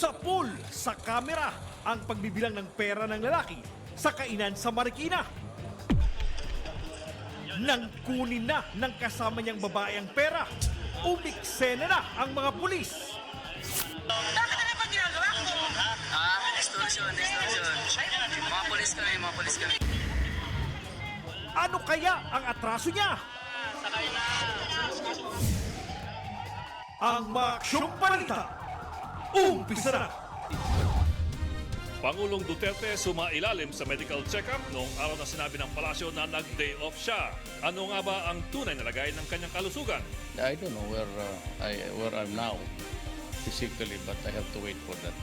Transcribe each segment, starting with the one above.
Sa pool, sa kamera, ang pagbibilang ng pera ng lalaki sa kainan sa Marikina. Nang kunin na ng kasama niyang babae ang pera, umiksena na ang mga pulis. Bakit ano ba ginagawa ko? Extortion. Mga polis kami. Ano kaya ang atraso niya? Ang Maksyong Balita, umpisa na! Pangulong Duterte sumailalim sa medical check-up noong araw na sinabi ng palasyo na nag-day off siya. Ano nga ba ang tunay na lagay ng kanyang kalusugan? I don't know where I'm now physically, but I have to wait for that.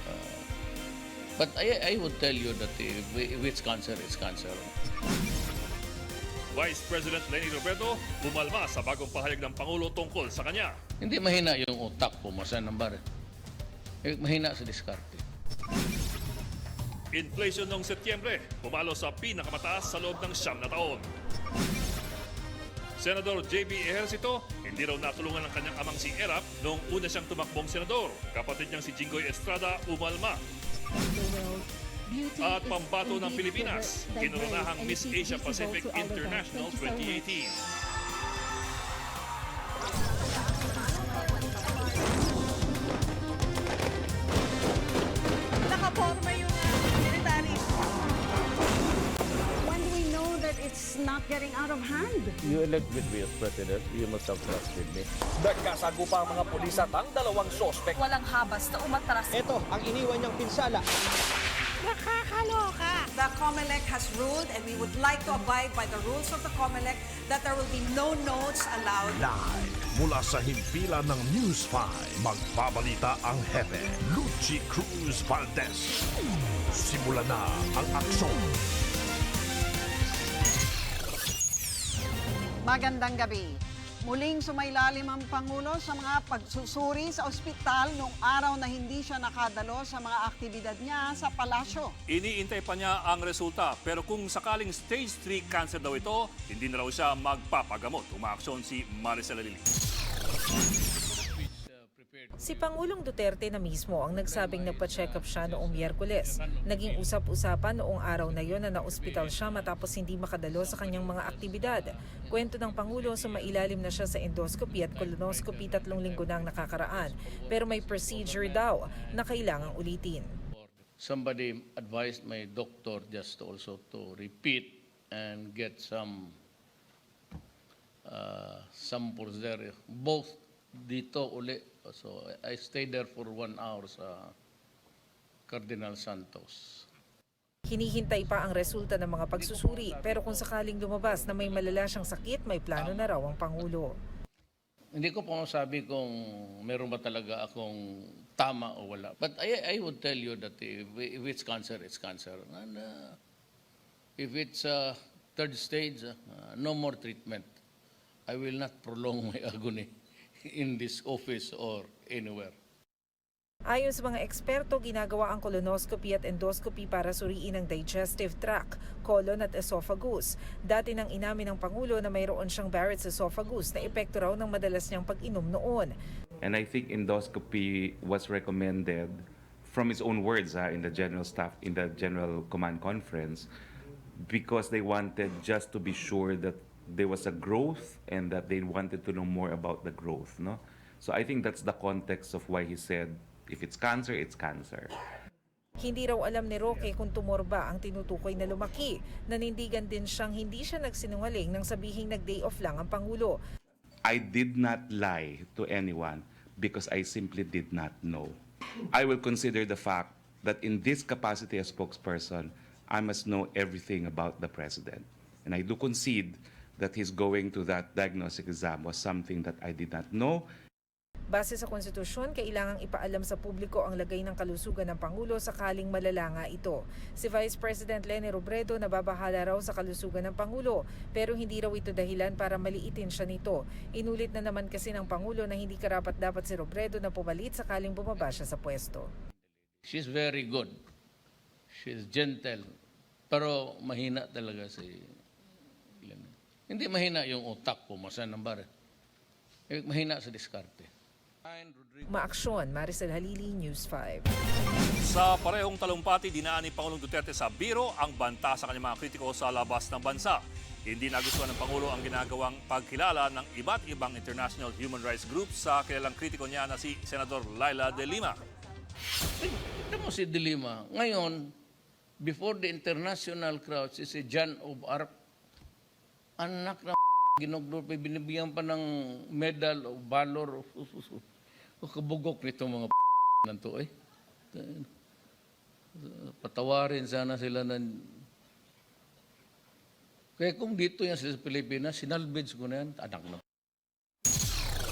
But I would tell you that if it's cancer, it's cancer. Vice President Leni Robredo bumalma sa bagong pahayag ng Pangulo tungkol sa kanya. Hindi mahina yung utak po, masan ng bar. Mahina sa diskarte. Inflation noong Setyembre, pumalo sa pinakamataas sa loob ng 9 na taon. Senador J.B. Ejercito, hindi raw natulungan ng kanyang amang si Erap noong una siyang tumakbong senador. Kapatid niyang si Jinggoy Estrada umalma. At pambato ng Pilipinas, kinuranahang Miss Asia Pacific International 2018. Nakaporma yung military. When do we know that it's not getting out of hand? You elect with me as president, you must have trust with me. Nagkasagupa ang mga pulis at ang dalawang sospek. Walang habas na umatras. Ito ang iniwan niyang pinsala. Nakakaloka. The COMELEC has ruled and we would like to abide by the rules of the COMELEC that there will be no notes allowed. Live mula sa himpilan ng News 5, magbabalita ang hepe, Lucy Cruz Valdez. Simula na ang aksyon. Magandang gabi. Muling sumailalim ang Pangulo sa mga pagsusuri sa ospital noong araw na hindi siya nakadalo sa mga aktibidad niya sa palasyo. Iniintay pa niya ang resulta, pero kung sakaling stage 3 cancer daw ito, hindi na raw siya magpapagamot. Umaaksyon si Maricel Alili. Si Pangulong Duterte na mismo ang nagsabing nagpa-check up siya noong Miyerkules. Naging usap-usapan noong araw na yon na na-ospital siya matapos hindi makadalo sa kanyang mga aktibidad. Kwento ng Pangulo, sumailalim na siya sa endoscopy at colonoscopy 3 linggo na ang nakakaraan. Pero may procedure daw na kailangang ulitin. Somebody advised my doctor just also to repeat and get some samples there, both dito uli. So I stayed there for 1 hour sa Cardinal Santos. Hinihintay pa ang resulta ng mga pagsusuri, pero kung sakaling lumabas na may malala siyang sakit, may plano na raw ang Pangulo. Hindi ko pa masabi kung meron ba talaga akong tama o wala. But I would tell you that if it's cancer, it's cancer. And if it's third stage, no more treatment. I will not prolong my agony in this office or anywhere. Ayon sa mga eksperto, ginagawa ang colonoscopy at endoscopy para suriin ang digestive tract, colon at esophagus. Dati nang inamin ng Pangulo na mayroon siyang Barrett's esophagus na epekto raw ng madalas niyang pag-inom noon. And I think endoscopy was recommended from his own words in the general staff, in the general command conference, because they wanted just to be sure that there was a growth and that they wanted to know more about the growth. No? So I think that's the context of why he said, if it's cancer, it's cancer. Hindi raw alam ni Roque kung tumor ba ang tinutukoy na lumaki. Nanindigan din siyang hindi siya nagsinungaling nang sabihing nag-day off lang ang Pangulo. I did not lie to anyone because I simply did not know. I will consider the fact that in this capacity as spokesperson, I must know everything about the president. And I do concede that his going to that diagnostic exam was something that I did not know. Base sa konstitusyon, kailangang ipaalam sa publiko ang lagay ng kalusugan ng Pangulo sakaling malala nga ito. Si Vice President Leni Robredo nababahala raw sa kalusugan ng Pangulo, pero hindi raw ito dahilan para maliitin siya nito. Inulit na naman kasi ng Pangulo na hindi karapat-dapat si Robredo na pumalit sakaling bumaba siya sa pwesto. She's very good. She's gentle. Pero mahina talaga si Hindi mahina yung utak po, masan ng bar. Mahina sa diskarte. Maaksyon, Maricel Halili, News 5. Sa parehong talumpati, dinaan ni Pangulong Duterte sa biro ang banta sa kanyang mga kritiko sa labas ng bansa. Hindi nagustuhan ng Pangulo ang ginagawang pagkilala ng iba't ibang international human rights groups sa kilalang kritiko niya na si Senador Laila De Lima. Tignan mo si De Lima. Ngayon, before the international crowd, si John of Arc, anak na ginugdo, binibigyan pa ng Medal of Valor. Kabugok nito mga nanto eh. Patawarin sana sila ng... Kaya kung dito yan sa Pilipinas, sinalvage ko na yan, anak na.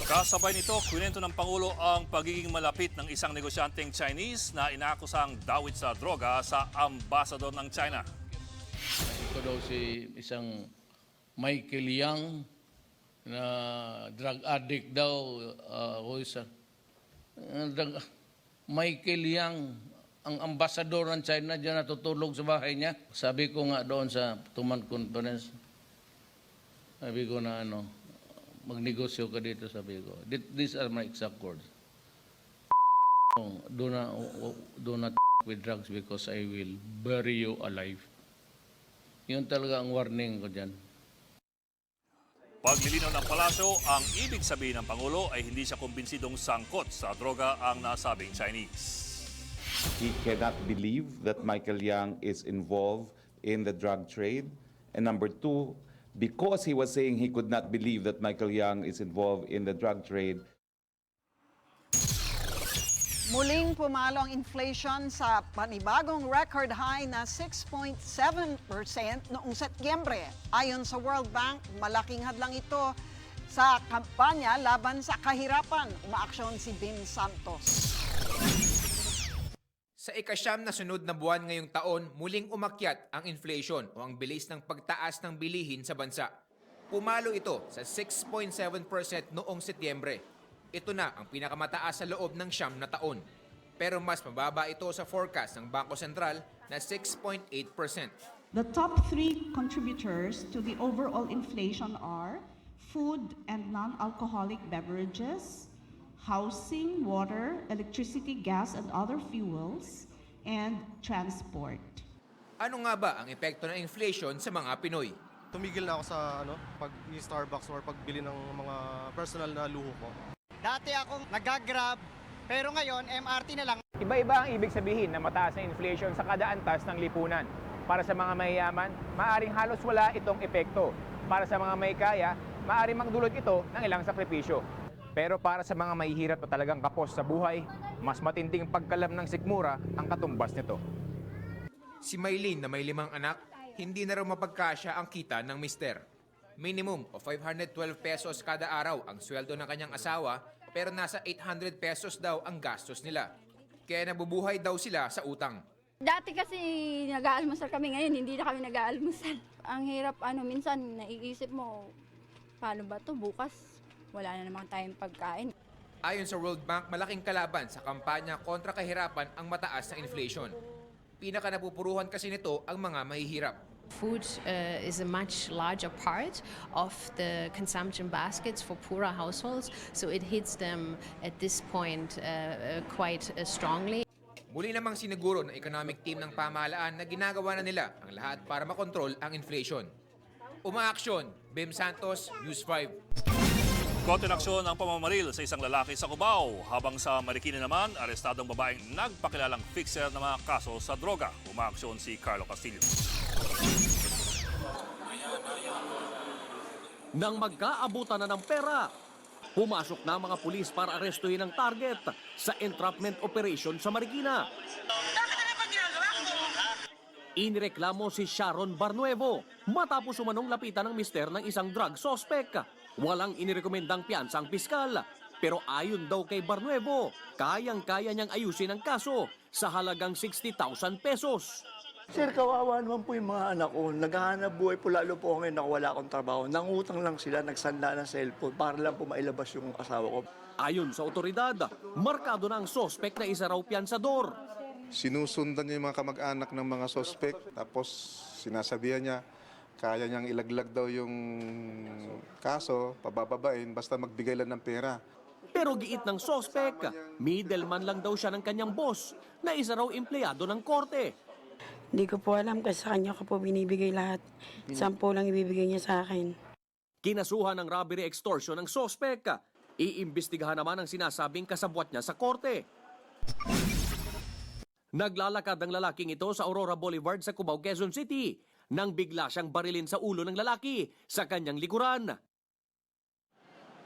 Kasabay nito, kwento ng Pangulo ang pagiging malapit ng isang negosyanteng Chinese na inaakusang dawit sa droga sa ambasador ng China. Ito daw si isang Michael Yang na drug addict daw. Michael Yang, ang ambasador ng China, dyan natutulog sa bahay niya. Sabi ko nga doon sa Tuman Conference, sabi ko na magnegosyo ka dito, sabi ko. These are my exact words. Do not with drugs because I will bury you alive. Yun talaga ang warning ko dyan. Paglilinaw ng palasyo, ang ibig sabihin ng Pangulo ay hindi siya kumbinsidong sangkot sa droga ang nasabing Chinese. He cannot believe that Michael Yang is involved in the drug trade. And number two, because he was saying he could not believe that Michael Yang is involved in the drug trade. Muling pumalo ang inflation sa panibagong record high na 6.7% noong Setyembre. Ayon sa World Bank, malaking hadlang ito sa kampanya laban sa kahirapan. Umaaksyon si Bim Santos. Sa ikasyam na sunod na buwan ngayong taon, muling umakyat ang inflation o ang bilis ng pagtaas ng bilihin sa bansa. Pumalo ito sa 6.7% noong Setyembre. Ito na ang pinakamataas sa loob ng 9 na taon. Pero mas mababa ito sa forecast ng Bangko Sentral na 6.8%. The top 3 contributors to the overall inflation are food and non-alcoholic beverages, housing, water, electricity, gas, and other fuels, and transport. Ano nga ba ang epekto ng inflation sa mga Pinoy? Tumigil na ako sa Starbucks or pagbili ng mga personal na luho ko. Dati akong nag-grab, pero ngayon MRT na lang. Iba-iba ang ibig sabihin na mataas na inflation sa kada antas ng lipunan. Para sa mga mayayaman, maaaring halos wala itong epekto. Para sa mga may kaya, maaaring magdulot ito ng ilang sakripisyo. Pero para sa mga mahihirap at talagang kapos sa buhay, mas matinding pagkalam ng sikmura ang katumbas nito. Si Maylene na may 5 anak, hindi na raw mapagkasya ang kita ng mister. Minimum o 512 pesos kada araw ang sweldo ng kanyang asawa, pero nasa 800 pesos daw ang gastos nila. Kaya nabubuhay daw sila sa utang. Dati kasi nag-aalmusal kami, ngayon hindi na kami nag-aalmusal. Ang hirap, minsan naiisip mo, paano ba to bukas? Wala na namang tayong pagkain. Ayon sa World Bank, malaking kalaban sa kampanya kontra kahirapan ang mataas na inflation. Pinaka napupuruhan kasi nito ang mga mahihirap. Food is a much larger part of the consumption baskets for poorer households, so it hits them at this point quite strongly. Muli namang siniguro ng economic team ng pamahalaan na ginagawa na nila ang lahat para makontrol ang inflation. Umaaksyon, Bim Santos, News 5. Konting aksyon ang pamamaril sa isang lalaki sa Cubao, habang sa Marikina naman, arestadong babaeng nagpakilalang fixer ng mga kaso sa droga. Umaaksyon si Carlo Castillo. Nang magkaabutan na ng pera, pumasok na mga pulis para arestuhin ang target sa entrapment operation sa Marikina. Inireklamo si Sharon Barnuevo matapos umanong lapitan ng mister ng isang drug suspect. Walang inirekomendang piyansa ang piskal. Pero ayon daw kay Barnuevo, kayang-kaya niyang ayusin ang kaso sa halagang 60,000 pesos. Sir, kawawa naman po yung mga anak ko. Naghahanap buhay po, lalo po ngayon na wala akong trabaho. Nangutang lang sila, nagsanda ng cellphone para lang po mailabas yung asawa ko. Ayon sa otoridad, markado na ang sospek na isa raw piyansador. Sinusundan niya yung mga kamag-anak ng mga sospek, tapos sinasabihan niya, kaya niyang ilaglag daw yung kaso, pabababain, basta magbigay lang ng pera. Pero giit ng sospek, middleman lang daw siya ng kanyang boss na isa raw empleyado ng korte. Hindi ko po alam kasi sa kanya ko po binibigay lahat. 10 lang ibibigay niya sa akin. Kinasuhan ng robbery extortion ng sospek. Iimbestigahan naman ang sinasabing kasabwat niya sa korte. Naglalakad ang lalaking ito sa Aurora Boulevard sa Cubao, Quezon City nang bigla siyang barilin sa ulo ng lalaki sa kanyang likuran.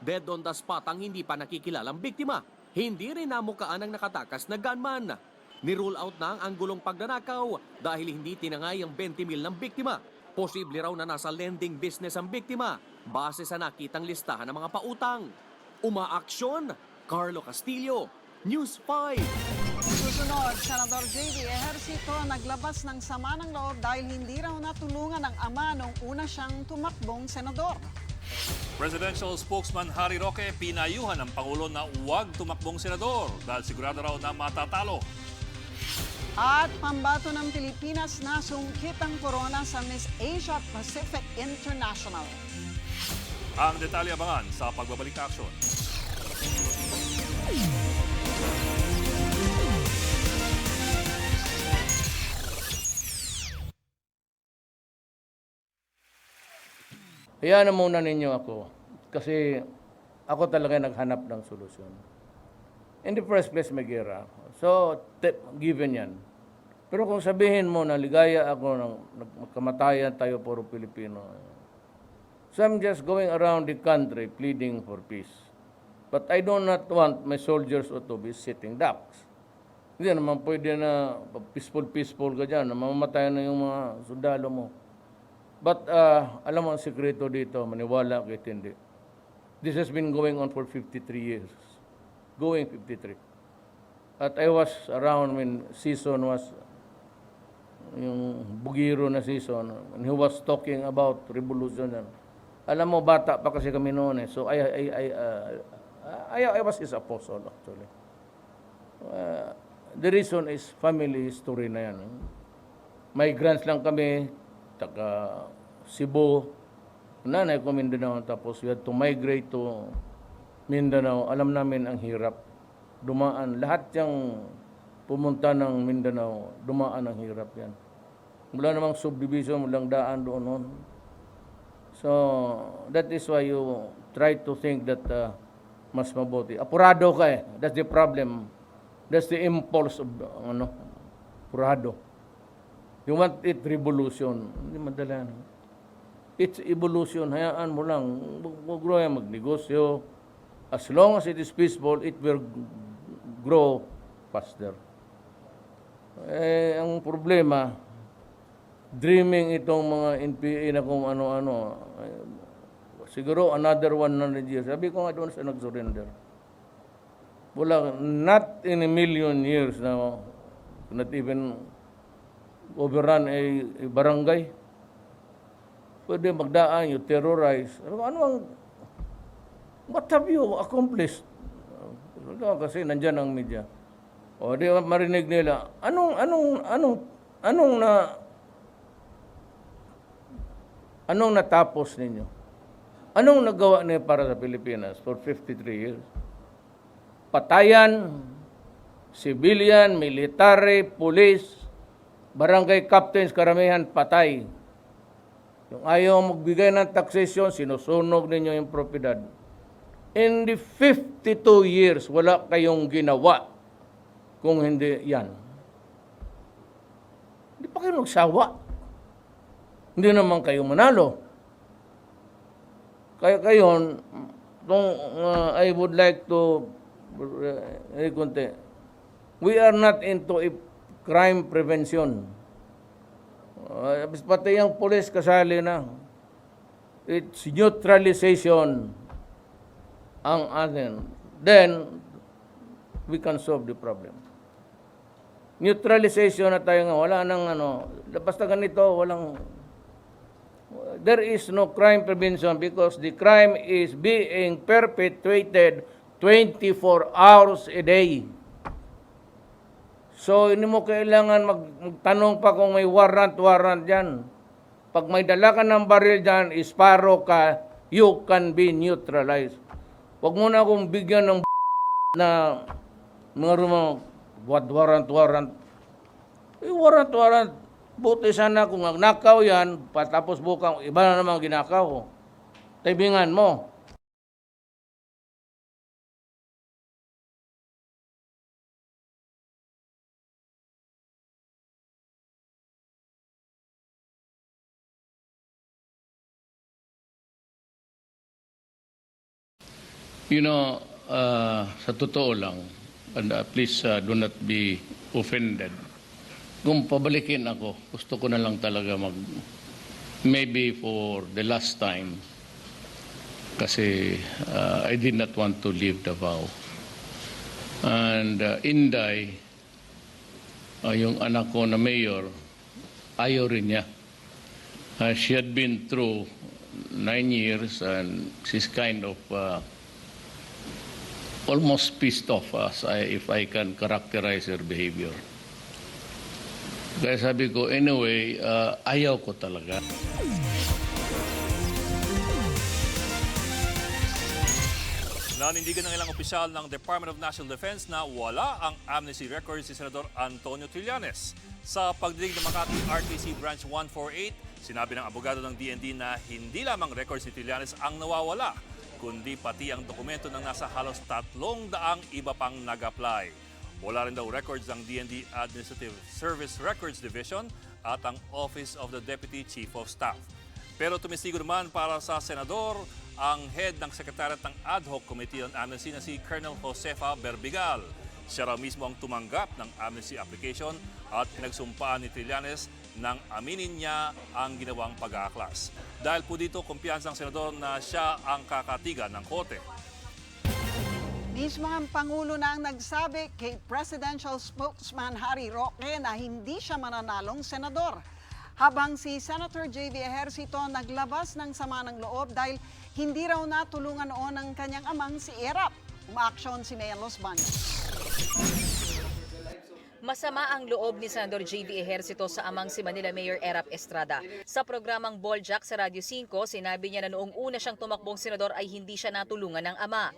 Dead on the spot ang hindi pa nakikilalang biktima. Hindi rin namukaan ang nakatakas na gunman. Ni-rule out na ang anggulong pagnanakaw dahil hindi tinangay ang 20 mil ng biktima. Posible raw na nasa lending business ang biktima base sa nakitang listahan ng mga pautang. Umaaksyon, Carlo Castillo, News 5. Susunod, Senador J.D. Ejercito naglabas ng sama ng loob dahil hindi raw natulungan ng ama nung una siyang tumakbong senador. Presidential spokesman Harry Roque pinayuhan ng Pangulo na huwag tumakbong senador dahil sigurado raw na matatalo. At pambato ng Pilipinas na sungkit ang corona sa Miss Asia Pacific International. Ang detalye abangan sa pagbabalik na aksyon. Hayaan na muna ninyo ako kasi ako talaga naghanap ng solusyon. In the first place, may gera. So, given yan. Pero kung sabihin mo na ligaya ako nang magkamatayan tayo puro Pilipino. So I'm just going around the country pleading for peace. But I do not want my soldiers to be sitting ducks. Hindi naman pwede na peaceful ka dyan, na mamamatay na yung mga sundalo mo. But alam mo ang sekreto dito, maniwala kahit hindi. This has been going on for 53 years. Going 53. At I was around when season was yung Bugiro na season, and he was talking about revolution. Alam mo, bata pa kasi kami noon eh. So I was his apostle actually. The reason is family history na yan. Migrants lang kami, taga Cebu, nanay ko Mindanao, tapos we had to migrate to Mindanao. Alam namin ang hirap. Dumaan, lahat yung pumunta ng Mindanao, dumaan ang hirap yan. Wala namang subdivision, walang daan doon. So, that is why you try to think that mas mabuti. Apurado ka eh. That's the problem. That's the impulse of, apurado. You want it revolution. Hindi madala. It's evolution. Hayaan mo lang. Mag-grow yan, magnegosyo. As long as it is peaceful, it will grow faster. Eh, ang problema, dreaming itong mga NPA na kung ano-ano. Siguro another 100 years. Sabi ko nga doon sa nag-surrender. Wala, not in a million years na not even overrun a barangay. Pwede magdaan, you terrorize. What have you accomplished? Kasi nandyan ang media. O di marinig nila, anong natapos ninyo? Anong nagawa niyo para sa Pilipinas for 53 years? Patayan, civilian, military, police, barangay captains, karamihan patay. Yung ayaw magbigay ng taxation, sinusunog ninyo yung propiedad. In the 52 years, wala kayong ginawa kung hindi yan. Hindi pa kayo nagsawa. Hindi naman kayo manalo. Kaya kayo, I would like to, we are not into crime prevention. Pati yung police kasali na. It's neutralization ang atin. Then, we can solve the problem. Neutralization na tayo nga. Wala nang basta ganito, walang, there is no crime prevention because the crime is being perpetuated 24 hours a day. So, hindi mo kailangan magtanong pa kung may warrant dyan. Pag may dala ka ng baril dyan, isparo ka, you can be neutralized. Huwag mo na akong bigyan ng Na mga rumang warrant. Warrant. Buti sana kung nakaw yan, patapos bukang iba na naman ginakaw. Taibingan mo. Sa totoo lang, and please do not be offended. Kung pabalikin ako, gusto ko na lang talaga maybe for the last time, kasi I did not want to leave Davao. And Inday, yung anak ko na mayor, ayaw rin niya. She had been through 9 years and she's kind of almost pissed off if I can characterize her behavior. Kaya sabi ko, anyway, ayaw ko talaga. Nanindigan ng ilang opisyal ng Department of National Defense na wala ang amnesty record si Senador Antonio Trillanes. Sa pagdinig ng Makati RTC Branch 148, sinabi ng abogado ng DND na hindi lamang record si Trillanes ang nawawala, kundi pati ang dokumento ng nasa halos 300 iba pang nag-apply. Wala rin daw records ng DND Administrative Service Records Division at ang Office of the Deputy Chief of Staff. Pero tumestigo naman para sa senador ang head ng Secretariat ng Ad Hoc Committee on Amnesty na si Colonel Josefa Berbigal. Siya raw mismo ang tumanggap ng amnesty application at pinagsumpaan ni Trillanes nang aminin niya ang ginawang pag-aaklas. Dahil po dito, kumpiyansa ang senador na siya ang kakatigan ng korte. Mismo ang Pangulo na ang nagsabi kay Presidential Spokesman Harry Roque na hindi siya mananalong senador. Habang si Senator J.V. Ejercito naglabas ng sama ng loob dahil hindi raw natulungan noon ang kanyang amang si Erap. Umaaksyon si Mayan Los Baños. Masama ang loob ni Senador J.V. Ejercito sa amang si Manila Mayor Erap Estrada. Sa programang Balljack sa Radyo 5, sinabi niya na noong una siyang tumakbong senador ay hindi siya natulungan ng ama.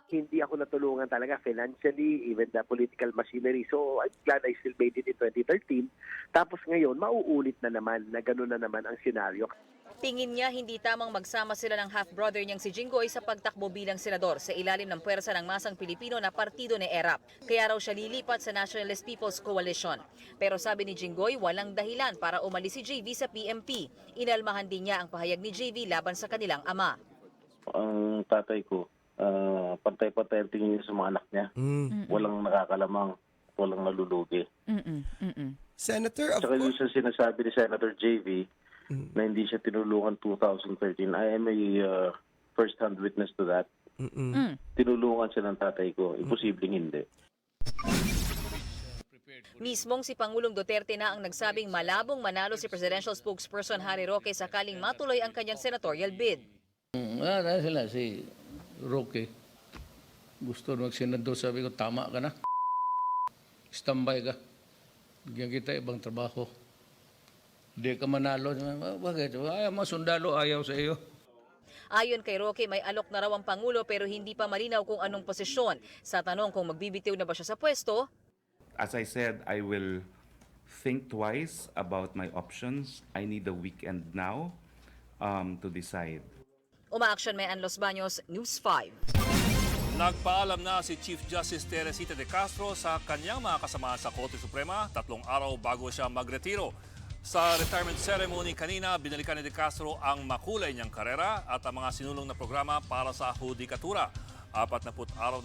Hindi ako natulungan talaga financially, even the political machinery. So I'm glad I still made it in 2013. Tapos ngayon, mauulit na naman na gano'n na naman ang senaryo. Tingin niya hindi tamang magsama sila ng half-brother niyang si Jinggoy sa pagtakbo bilang senador sa ilalim ng puwersa ng masang Pilipino na partido ni Erap. Kaya raw siya lilipat sa Nationalist People's Coalition. Pero sabi ni Jinggoy, walang dahilan para umalis si JV sa PMP. Inalmahan din niya ang pahayag ni JV laban sa kanilang ama. Ang tatay ko, pantay-pantay ang tingin niya sa mga anak niya. Walang nakakalamang, walang nalulugi. Senator, Saka yung sinasabi ni Senator JV, na hindi siya tinulungan 2013. I am a first-hand witness to that. Tinulungan siya ng tatay ko. Imposibleng hindi. Mismong si Pangulong Duterte na ang nagsabing malabong manalo si Presidential Spokesperson Harry Roque sakaling matuloy ang kanyang senatorial bid. Dahil sila, si Roque, gusto mag-senador, sabi ko, tama ka na. Standby ka. Bigyan kita ibang trabaho. Hindi ka manalo. Bakit? Ayaw mo, sundalo, ayaw sa iyo. Ayon kay Roque, may alok na raw ang Pangulo pero hindi pa malinaw kung anong posisyon. Sa tanong kung magbibitiw na ba siya sa pwesto, As I said, I will think twice about my options. I need a weekend now to decide. umaaksyon Mayan Los Baños, News 5. Nagpaalam na si Chief Justice Teresita de Castro sa kanyang mga kasama sa Korte Suprema 3 araw bago siya magretiro. Sa retirement ceremony kanina, binalikan ni De Castro ang makulay niyang karera at ang mga sinulong na programa para sa hudikatura. 40 araw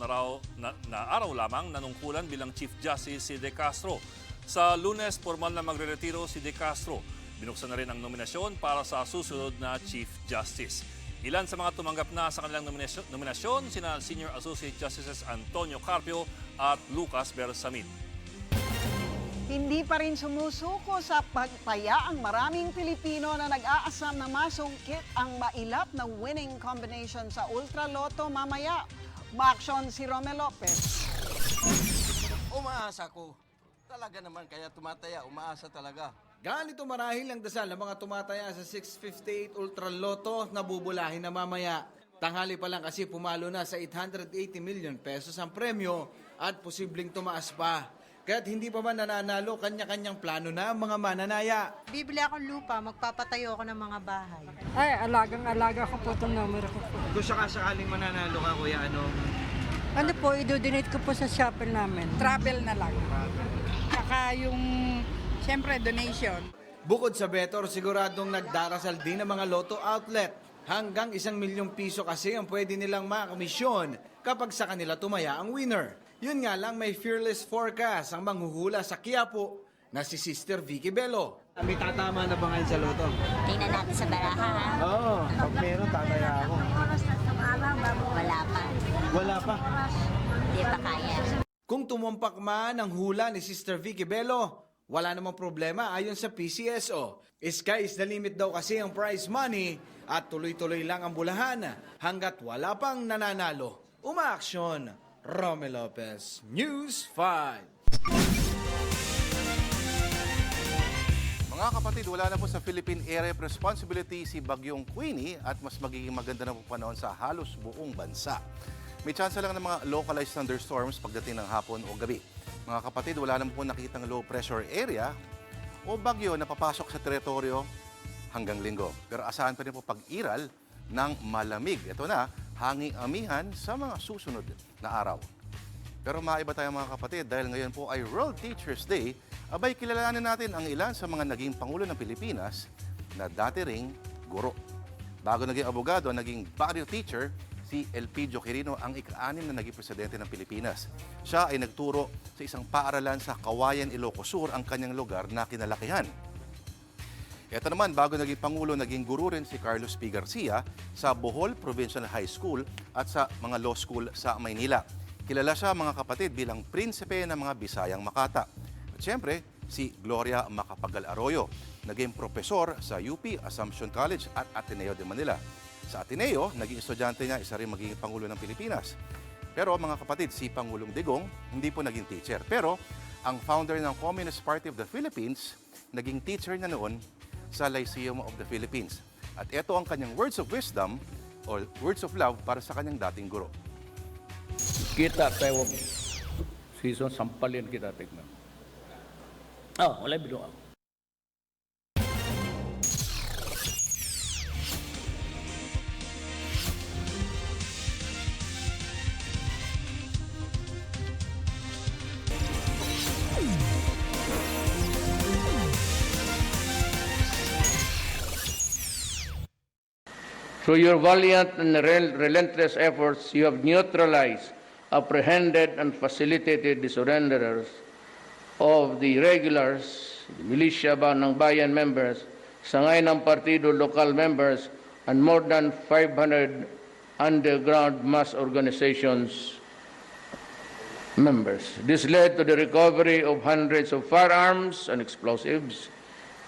na araw lamang nanungkulan bilang Chief Justice si De Castro. Sa Lunes, formal na magre-retiro si De Castro. Binuksan na rin ang nominasyon para sa susunod na Chief Justice. Ilan sa mga tumanggap na sa kanilang nominasyon, sina Senior Associate Justices Antonio Carpio at Lucas Bersamin. Hindi pa rin sumusuko sa pagtaya ang maraming Pilipino na nag-aasam na masungkit ang mailap na winning combination sa Ultra Lotto mamaya. Umaaksyon si Romel Lopez. Umaasa ko. Talaga naman, kaya tumataya, umaasa talaga. Ganito marahil ang dasal ng mga tumataya sa 658 Ultra Lotto na bubulahin na mamaya. Tanghali pa lang kasi pumalo na sa 880 million pesos ang premyo at posibleng tumaas pa. Kaya't hindi pa man nananalo, kanya-kanyang plano na ang mga mananaya. Bibili akong lupa, magpapatayo ako ng mga bahay. Ay, alagang-alaga ko po itong numero ko po. Kung sakaling mananalo ka, kuya, Ano po, i-donate ko po sa chapel namin. Travel na lang. Saka yung, siyempre, donation. Bukod sa Betor, siguradong nagdarasal din ang mga Lotto outlet. Hanggang 1 milyong piso kasi ang pwede nilang makakomisyon kapag sa kanila tumaya ang winner. Yun nga lang, may fearless forecast ang manghuhula sa Quiapo na si Sister Vicky Bello. May tatama na ba ngayon sa loto? Tingnan natin sa baraha, ha? Oo, pag meron, tataya ako. Wala pa. Wala pa? Hindi pa kaya. Kung tumumpak man ang hula ni Sister Vicky Bello, wala namang problema ayon sa PCSO. Sky is the limit daw kasi ang prize money at tuloy-tuloy lang ang bulahan hanggat wala pang nananalo. Umaaksyon! Romy Lopez, News 5. Mga kapatid, wala na po sa Philippine Area of Responsibility si Bagyong Queenie at mas magiging maganda na po panahon sa halos buong bansa. May chance lang ng mga localized thunderstorms pagdating ng hapon o gabi. Mga kapatid, wala naman po nakitang low pressure area o bagyo na papasok sa teritoryo hanggang linggo. Pero asahan pa rin po pag-iral ng malamig. Ito na, hanging amihan sa mga susunod na araw. Pero maiba tayo mga kapatid dahil ngayon po ay World Teachers Day, abay kilalanin natin ang ilan sa mga naging Pangulo ng Pilipinas na dati ring guro. Bago naging abogado, naging barrio teacher, si Elpidio Quirino ang ika-6 na naging presidente ng Pilipinas. Siya ay nagturo sa isang paaralan sa Kawayan, Ilocos Sur, ang kanyang lugar na kinalakihan. Ito naman, bago naging Pangulo, naging guro rin si Carlos P. Garcia sa Bohol Provincial High School at sa mga law school sa Maynila. Kilala siya mga kapatid bilang prinsipe ng mga Bisayang Makata. At siyempre, si Gloria Macapagal Arroyo, naging profesor sa UP Assumption College at Ateneo de Manila. Sa Ateneo, naging estudyante niya, isa rin magiging Pangulo ng Pilipinas. Pero mga kapatid, si Pangulong Digong hindi po naging teacher. Pero ang founder ng Communist Party of the Philippines, naging teacher niya noon sa Lyceum of the Philippines. At ito ang kanyang words of wisdom o words of love para sa kanyang dating guro. Kita tayo, season, sampalin kita tignan. Wala bilang ako. Through your valiant and relentless efforts, you have neutralized, apprehended, and facilitated the surrenderers of the regulars, the militia ng bayan members, sangay ng partido local members, and more than 500 underground mass organizations members. This led to the recovery of hundreds of firearms and explosives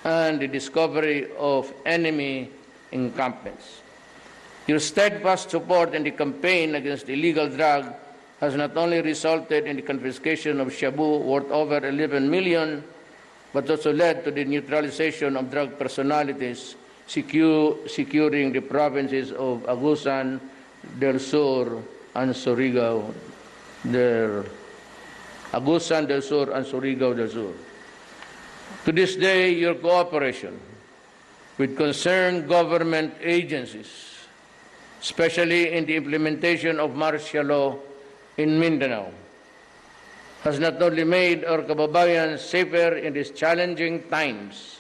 and the discovery of enemy encampments. Your steadfast support in the campaign against illegal drug has not only resulted in the confiscation of shabu worth over 11 million, but also led to the neutralization of drug personalities, securing the provinces of Agusan del Sur and Surigao Agusan del Sur and Surigao del Sur. To this day, your cooperation with concerned government agencies, especially in the implementation of martial law in Mindanao, has not only made our kababayan safer in these challenging times,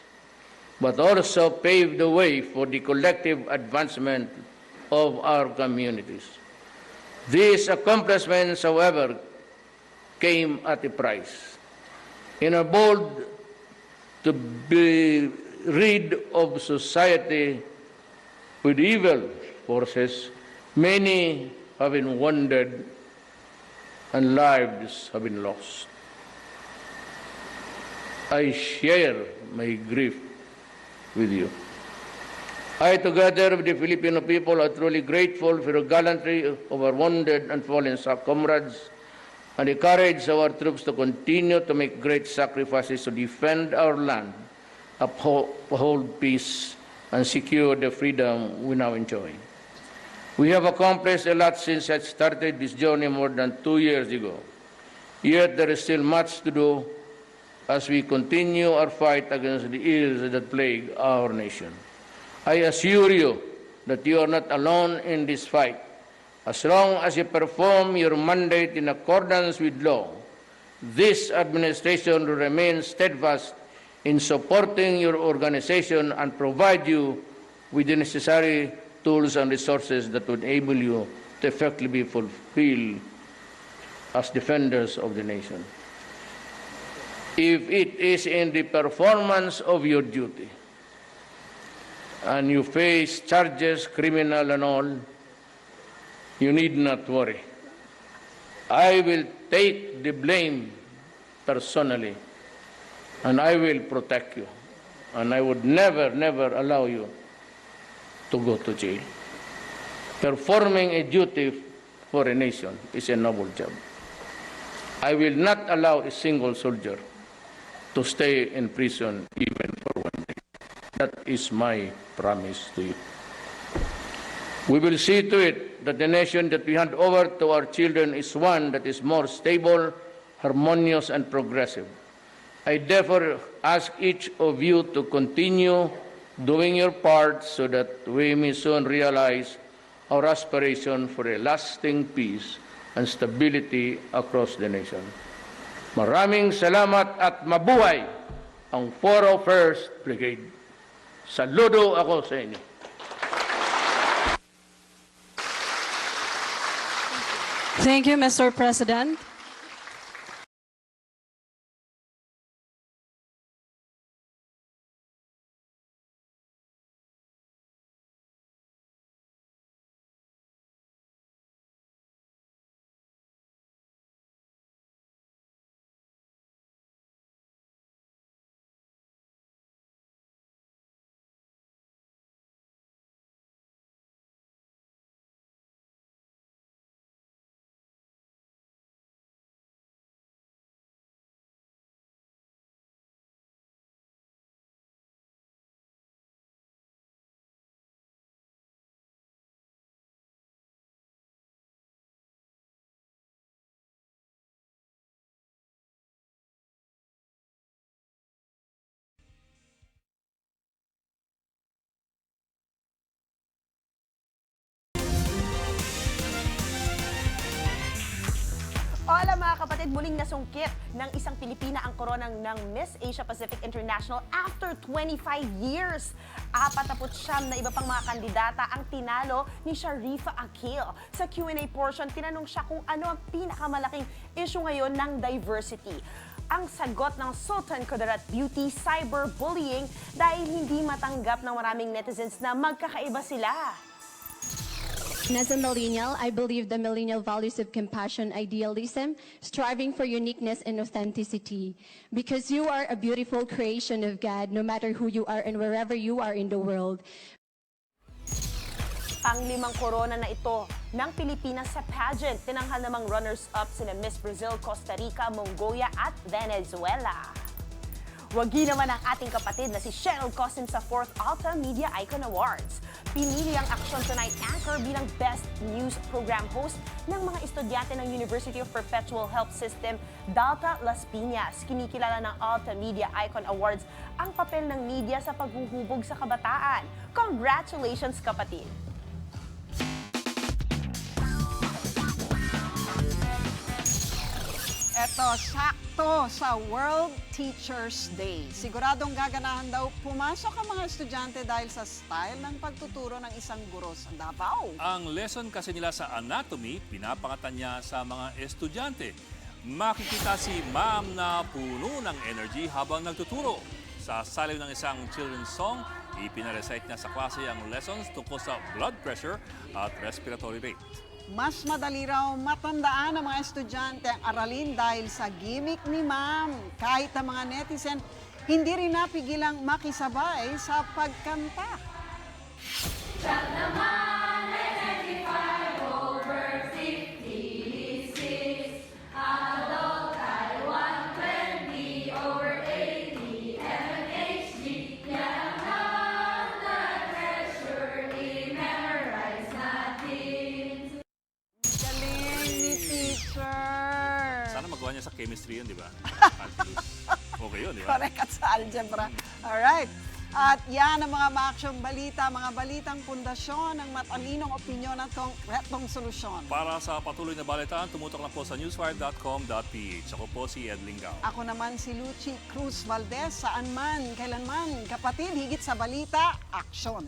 but also paved the way for the collective advancement of our communities. These accomplishments, however, came at a price. In our bold to be rid of society with evil forces, many have been wounded and lives have been lost. I share my grief with you. I, together with the Filipino people, are truly grateful for the gallantry of our wounded and fallen comrades and the courage of our troops to continue to make great sacrifices to defend our land, uphold peace, and secure the freedom we now enjoy. We have accomplished a lot since I started this journey more than 2 years ago. Yet there is still much to do as we continue our fight against the ills that plague our nation. I assure you that you are not alone in this fight. As long as you perform your mandate in accordance with law, this administration will remain steadfast in supporting your organization and provide you with the necessary tools and resources that would enable you to effectively fulfill as defenders of the nation. If it is in the performance of your duty and you face charges, criminal and all, you need not worry. I will take the blame personally, and I will protect you, and I would never, never allow you to go to jail. Performing a duty for a nation is a noble job. I will not allow a single soldier to stay in prison even for 1 day. That is my promise to you. We will see to it that the nation that we hand over to our children is one that is more stable, harmonious, and progressive. I therefore ask each of you to continue doing your part so that we may soon realize our aspiration for a lasting peace and stability across the nation. Maraming salamat at mabuhay ang 401st Brigade. Saludo ako sa inyo. Thank you, Mr. President. Hola mga kapatid, muling nasungkit ng isang Pilipina ang koronang ng Miss Asia Pacific International after 25 years. 49 na iba pang mga kandidata ang tinalo ni Sharifa Akil. Sa Q&A portion, tinanong siya kung ano ang pinakamalaking issue ngayon ng diversity. Ang sagot ng Sultan Kudarat Beauty, cyberbullying dahil hindi matanggap ng maraming netizens na magkakaiba sila. As a millennial, I believe the millennial values of compassion, idealism, striving for uniqueness and authenticity. Because you are a beautiful creation of God, no matter who you are and wherever you are in the world. Pang-limang korona na ito ng Pilipinas sa pageant. Tinanghal namang runners-up sina Miss Brazil, Costa Rica, Mongolia at Venezuela. Wagi naman ang ating kapatid na si Cheryl Cosim sa 4th Alta Media Icon Awards. Pinili ang Aksyon Tonight anchor bilang Best News Program host ng mga estudyante ng University of Perpetual Health System, Dalta Las Piñas. Kinikilala ng Alta Media Icon Awards ang papel ng media sa paghuhubog sa kabataan. Congratulations, kapatid! Eto, sakto sa World Teachers Day. Siguradong gaganahan daw pumasok ang mga estudyante dahil sa style ng pagtuturo ng isang guro sa Davao. Ang lesson kasi nila sa anatomy, pinapakatan niya sa mga estudyante. Makikita si ma'am na puno ng energy habang nagtuturo. Sa saliw ng isang children's song, ipinarecite niya sa klase ang lessons tungkol sa blood pressure at respiratory rate. Mas madali raw matandaan ng mga estudyante ang aralin dahil sa gimmick ni ma'am. Kahit ang mga netizen, hindi rin napigilang makisabay sa pagkanta. Siya naman ay 95 over 56. Adult ay 120 over 80. MHD, yan ang blood pressure. I-memorize natin. nakuha niya sa chemistry yun, di ba? Calculus. Okay yun, di ba? Correct, at sa algebra. Alright. At yan ang mga maaksyong balita, mga balitang pundasyon ng matalinong opinyon at konkretong solusyon. Para sa patuloy na balitaan, tumutok lang po sa newswire.com.ph. Ako po si Ed Lingao. Ako naman si Lucy Cruz Valdez, saan man, kailanman, kapatid, higit sa balita, aksyon.